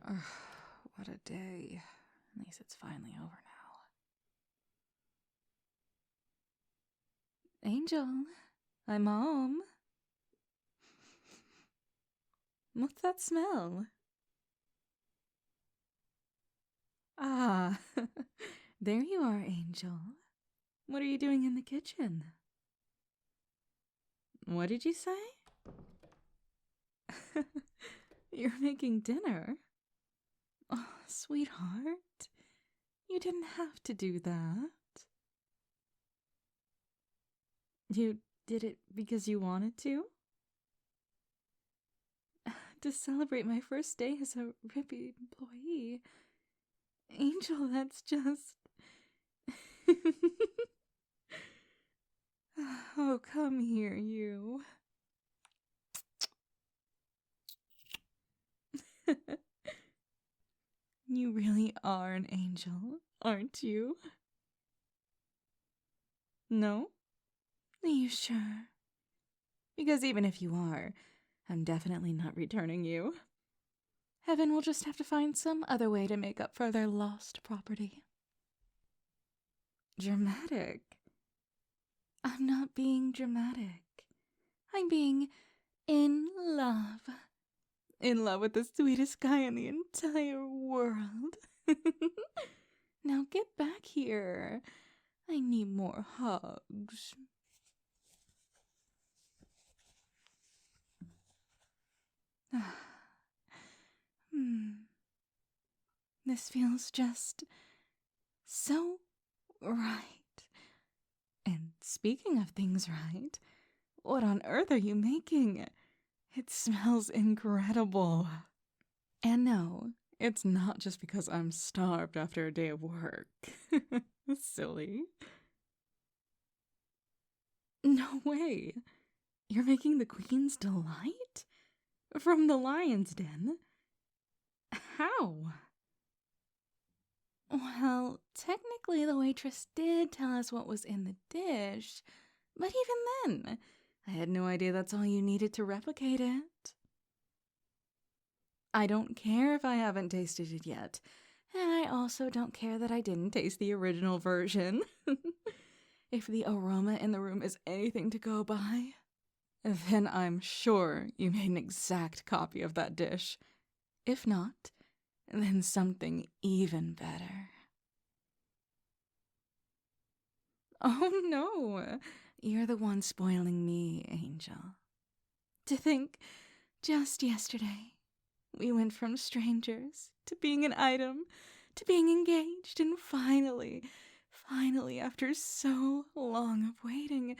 What a day. At least it's finally over now. Angel, I'm home. What's that smell? Ah, there you are, Angel. What are you doing in the kitchen? What did you say? You're making dinner? Oh, sweetheart, you didn't have to do that. You did it because you wanted to? To celebrate my first day as a Rippy employee. Angel, that's just... Oh, come here, you. You really are an angel, aren't you? No? Are you sure? Because even if you are, I'm definitely not returning you. Heaven will just have to find some other way to make up for their lost property. Dramatic? I'm not being dramatic. I'm being in love. In love with the sweetest guy in the entire world. Now get back here. I need more hugs. This feels just so right. And speaking of things right, what on earth are you making? It smells incredible. And no, it's not just because I'm starved after a day of work. Silly. No way. You're making the Queen's Delight? From the Lion's Den? How? Well, technically the waitress did tell us what was in the dish, but even then, I had no idea that's all you needed to replicate it. I don't care if I haven't tasted it yet, and I also don't care that I didn't taste the original version. If the aroma in the room is anything to go by, then I'm sure you made an exact copy of that dish. If not, then something even better. Oh no, you're the one spoiling me, Angel. To think, just yesterday, we went from strangers to being an item, to being engaged, and finally, after so long of waiting,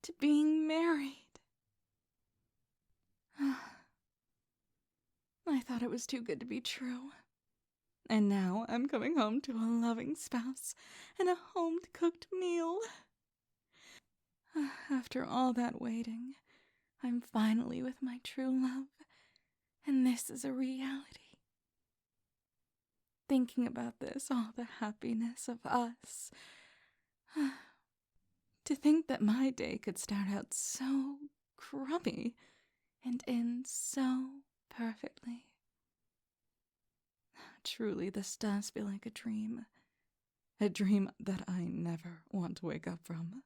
to being married. I thought it was too good to be true. And now I'm coming home to a loving spouse and a home-cooked meal. After all that waiting, I'm finally with my true love, and this is a reality. Thinking about this, all the happiness of us. To think that my day could start out so crummy and end so perfectly. Truly, this does feel like a dream. A dream that I never want to wake up from.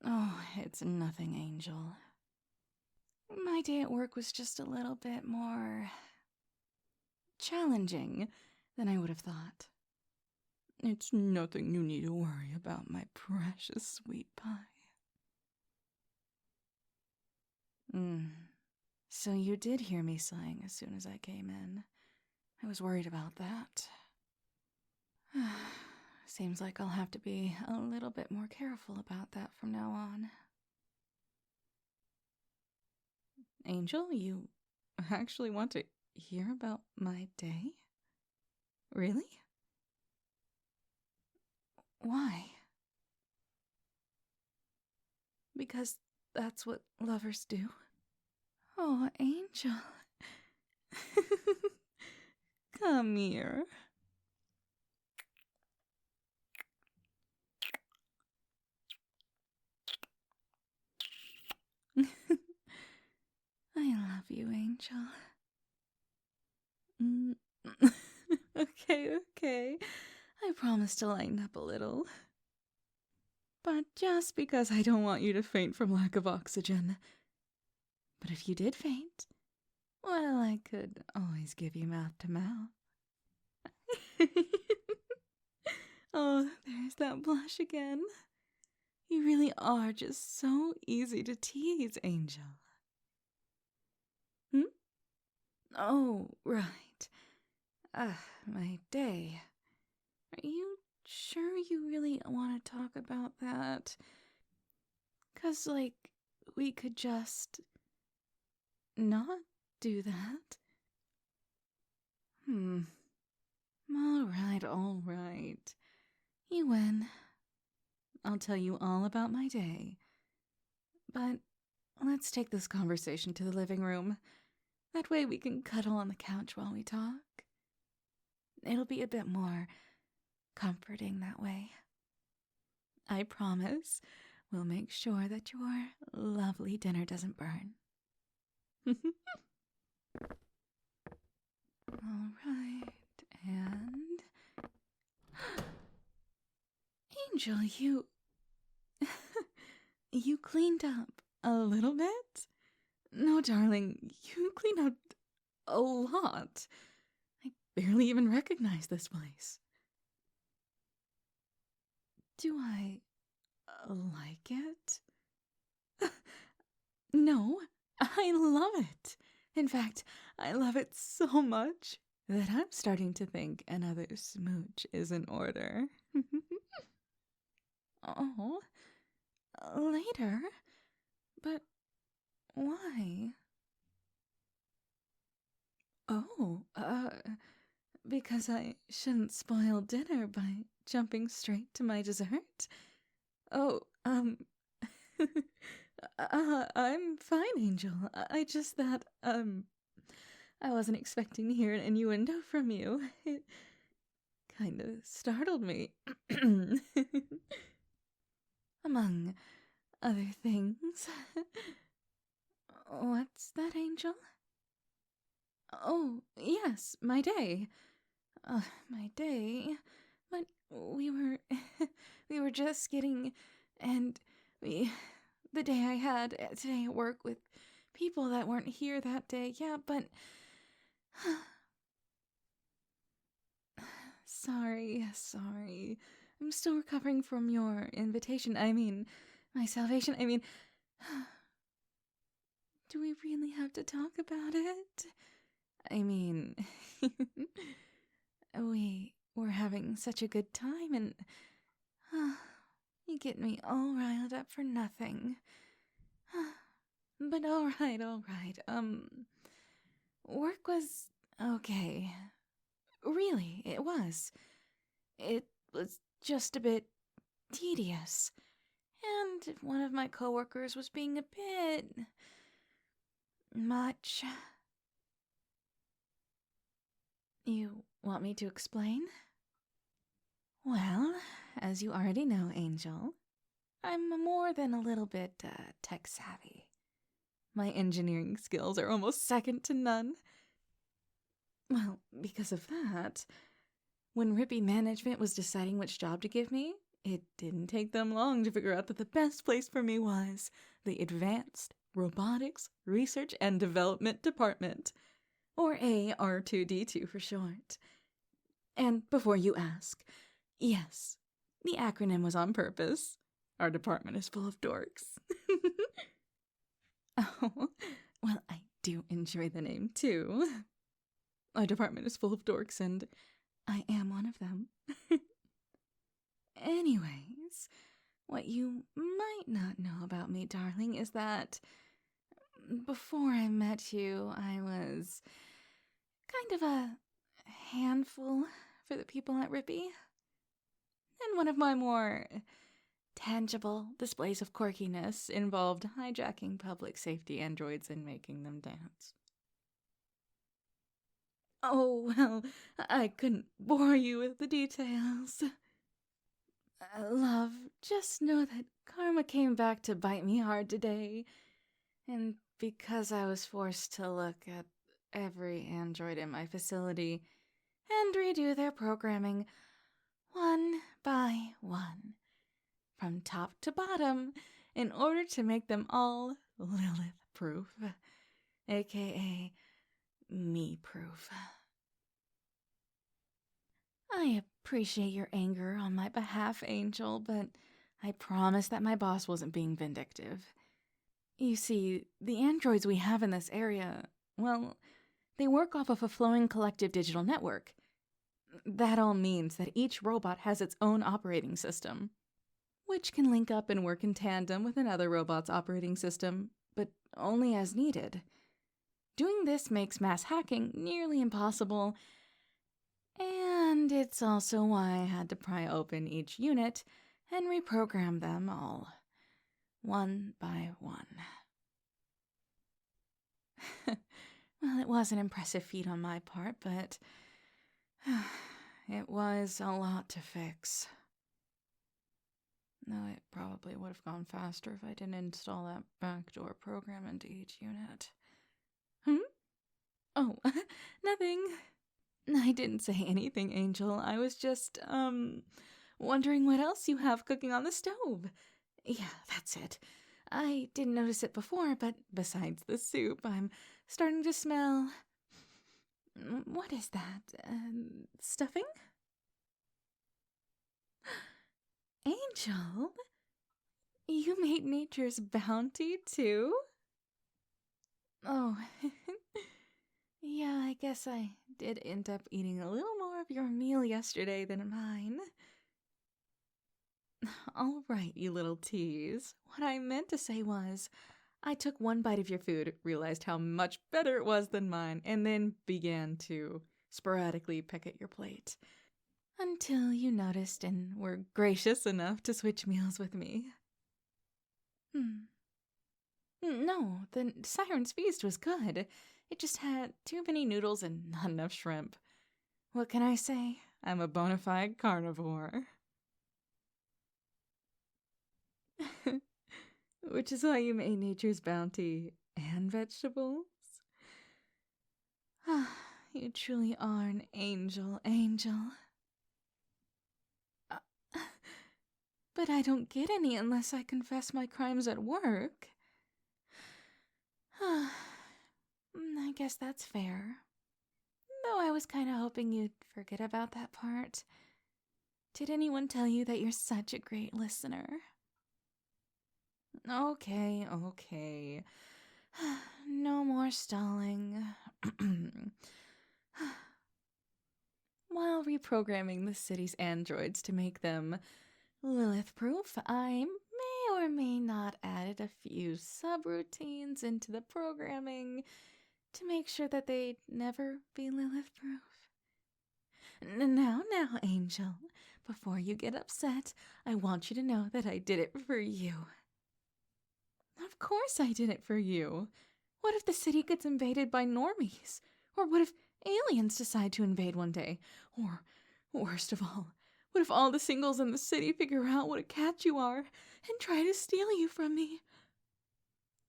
Oh, it's nothing, Angel. My day at work was just a little bit more challenging than I would have thought. It's nothing you need to worry about, my precious sweet pie. So you did hear me sighing as soon as I came in. I was worried about that. Seems like I'll have to be a little bit more careful about that from now on. Angel, you actually want to hear about my day? Really? Why? Because that's what lovers do. Oh, Angel. Come here. I love you, Angel. Okay. I promise to lighten up a little. But just because I don't want you to faint from lack of oxygen. But if you did faint, well, I could always give you mouth to mouth. Oh, there's that blush again. You really are just so easy to tease, Angel. Oh, right. My day. Are you sure you really want to talk about that? 'Cause, like, we could just not do that. All right. You win. I'll tell you all about my day. But let's take this conversation to the living room. That way we can cuddle on the couch while we talk. It'll be a bit more comforting that way. I promise we'll make sure that your lovely dinner doesn't burn. All right, and... Angel, you... you cleaned up a little bit? No, darling, you cleaned up a lot. I barely even recognize this place. Do I like it? No, I love it. In fact, I love it so much that I'm starting to think another smooch is in order. Oh, later? But why? Oh, because I shouldn't spoil dinner by jumping straight to my dessert? Oh, I'm fine, Angel. I just thought, I wasn't expecting to hear an innuendo from you. It kind of startled me. Among other things. What's that, Angel? Oh, yes, my day. My day? But we were... we were just getting... and the day I had today at work with people that weren't here that day, yeah, but... Sorry. I'm still recovering from your invitation. I mean, my salvation. I mean... Do we really have to talk about it? I mean... we were having such a good time and... you get me all riled up for nothing. But all right. Work was okay. Really, it was. It was just a bit tedious. And one of my coworkers was being a bit... much. You want me to explain? Well, as you already know, Angel, I'm more than a little bit tech-savvy. My engineering skills are almost second to none. Well, because of that, when Rippy Management was deciding which job to give me, it didn't take them long to figure out that the best place for me was the Advanced Robotics Research and Development Department, or AR2D2 for short. And before you ask, yes, the acronym was on purpose. Our department is full of dorks. Oh, well, I do enjoy the name, too. Our department is full of dorks, and I am one of them. Anyways, what you might not know about me, darling, is that before I met you, I was kind of a handful for the people at Rippy. And one of my more tangible displays of quirkiness involved hijacking public safety androids and making them dance. Oh, well, I couldn't bore you with the details. Love, just know that karma came back to bite me hard today. And because I was forced to look at every android in my facility and redo their programming one by one, from top to bottom, in order to make them all Lilith-proof, aka me-proof. I appreciate your anger on my behalf, Angel, but I promise that my boss wasn't being vindictive. You see, the androids we have in this area, well, they work off of a flowing collective digital network. That all means that each robot has its own operating system, which can link up and work in tandem with another robot's operating system, but only as needed. Doing this makes mass hacking nearly impossible, and it's also why I had to pry open each unit and reprogram them all, one by one. Well, it was an impressive feat on my part, but it was a lot to fix. No, it probably would have gone faster if I didn't install that backdoor program into each unit. Oh, nothing. I didn't say anything, Angel. I was just, wondering what else you have cooking on the stove. Yeah, that's it. I didn't notice it before, but besides the soup, I'm starting to smell... What is that? Stuffing? Angel? You made nature's bounty, too? Oh, yeah, I guess I did end up eating a little more of your meal yesterday than mine. All right, you little tease. What I meant to say was, I took one bite of your food, realized how much better it was than mine, and then began to sporadically peck at your plate. Until you noticed and were gracious enough to switch meals with me. No, the Siren's Feast was good. It just had too many noodles and not enough shrimp. What can I say? I'm a bona fide carnivore. Which is why you made nature's bounty and vegetables? You truly are an angel, Angel. But I don't get any unless I confess my crimes at work. I guess that's fair. Though I was kind of hoping you'd forget about that part. Did anyone tell you that you're such a great listener? Okay. No more stalling. While reprogramming the city's androids to make them Lilith-proof, I may or may not added a few subroutines into the programming to make sure that they'd never be Lilith-proof. Now, Angel, before you get upset, I want you to know that I did it for you. Of course I did it for you. What if the city gets invaded by normies? Or what if aliens decide to invade one day? Or, worst of all, what if all the singles in the city figure out what a cat you are and try to steal you from me?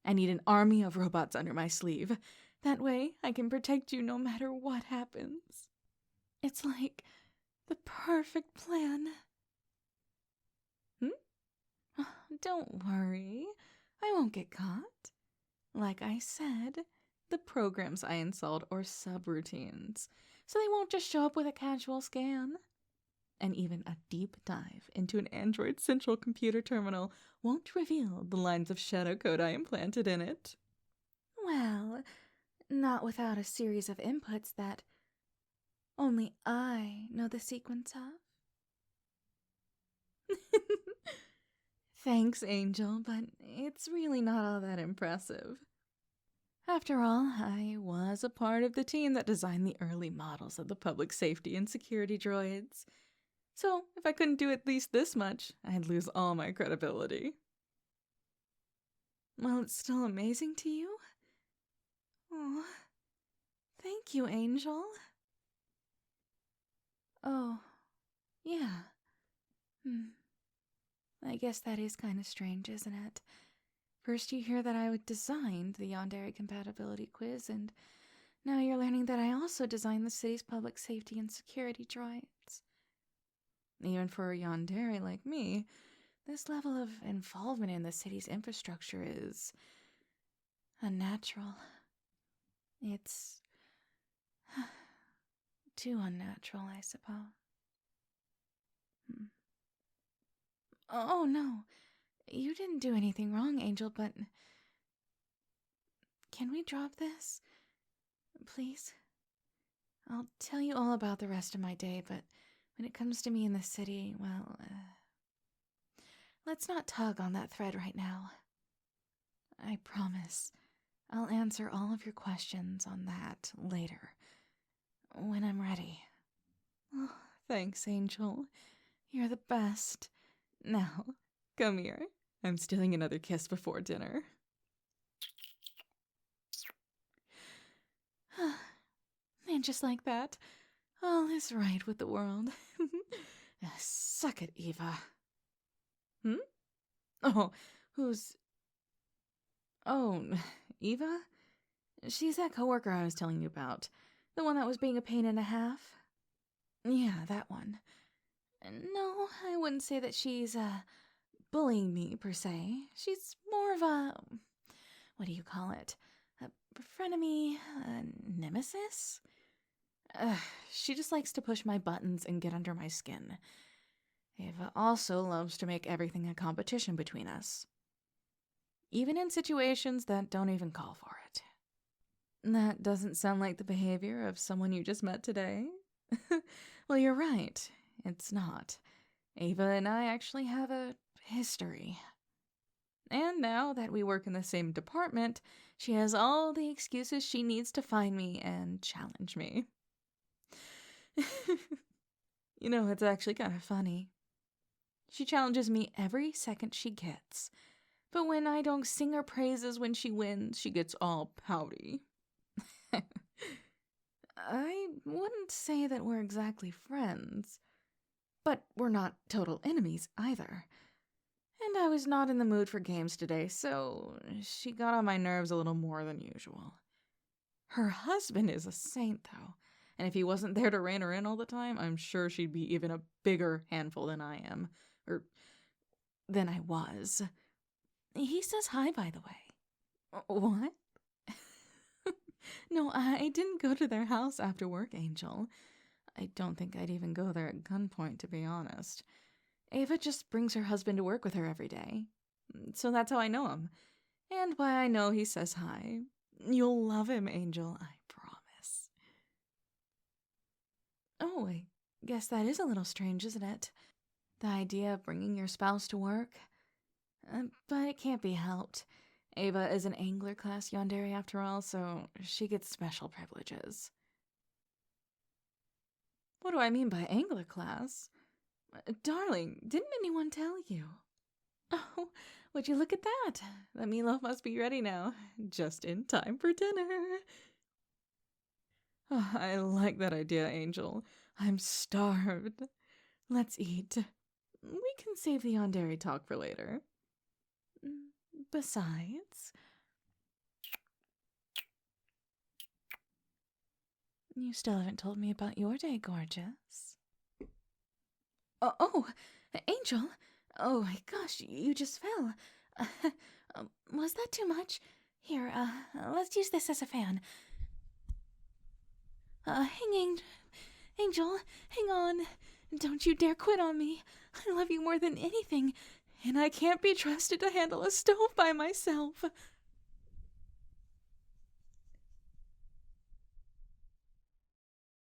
I need an army of robots under my sleeve. That way I can protect you no matter what happens. It's like the perfect plan. Don't worry. I won't get caught. Like I said, the programs I installed are subroutines, so they won't just show up with a casual scan. And even a deep dive into an Android central computer terminal won't reveal the lines of shadow code I implanted in it. Well, not without a series of inputs that only I know the sequence of. Thanks, Angel, but it's really not all that impressive. After all, I was a part of the team that designed the early models of the public safety and security droids. So if I couldn't do at least this much, I'd lose all my credibility. Well, it's still amazing to you? Oh, thank you, Angel. Oh, yeah. I guess that is kind of strange, isn't it? First you hear that I designed the Yandere compatibility quiz, and now you're learning that I also designed the city's public safety and security droids. Even for a Yandere like me, this level of involvement in the city's infrastructure is unnatural. It's too unnatural, I suppose. Oh, no. You didn't do anything wrong, Angel, but... Can we drop this? Please? I'll tell you all about the rest of my day, but when it comes to me in the city, well, let's not tug on that thread right now. I promise I'll answer all of your questions on that later, when I'm ready. Oh, thanks, Angel. You're the best. Now, come here. I'm stealing another kiss before dinner. And just like that, all is right with the world. Suck it, Eva. Oh, who's... Oh, Eva? She's that coworker I was telling you about. The one that was being a pain and a half. Yeah, that one. No, I wouldn't say that she's, bullying me, per se. She's more of a... What do you call it? A frenemy? A nemesis? She just likes to push my buttons and get under my skin. Eva also loves to make everything a competition between us. Even in situations that don't even call for it. That doesn't sound like the behavior of someone you just met today. Well, you're right. It's not. Ava and I actually have a history. And now that we work in the same department, she has all the excuses she needs to find me and challenge me. You know, it's actually kind of funny. She challenges me every second she gets. But when I don't sing her praises when she wins, she gets all pouty. I wouldn't say that we're exactly friends, but we're not total enemies either. And I was not in the mood for games today, so she got on my nerves a little more than usual. Her husband is a saint, though, and if he wasn't there to rein her in all the time, I'm sure she'd be even a bigger handful than I am. Or than I was. He says hi, by the way. What? No, I didn't go to their house after work, Angel. I don't think I'd even go there at gunpoint, to be honest. Ava just brings her husband to work with her every day. So that's how I know him. And why I know he says hi. You'll love him, Angel, I promise. Oh, I guess that is a little strange, isn't it? The idea of bringing your spouse to work. But it can't be helped. Ava is an Angler class Yandere after all, so she gets special privileges. What do I mean by Angler class? Darling, didn't anyone tell you? Oh, would you look at that? The meatloaf must be ready now, just in time for dinner. Oh, I like that idea, Angel. I'm starved. Let's eat. We can save the Yandere talk for later. Besides, you still haven't told me about your day, gorgeous. Oh, Angel! Oh my gosh, you just fell. Was that too much? Here, let's use this as a fan. Angel, hang on. Don't you dare quit on me. I love you more than anything, and I can't be trusted to handle a stove by myself.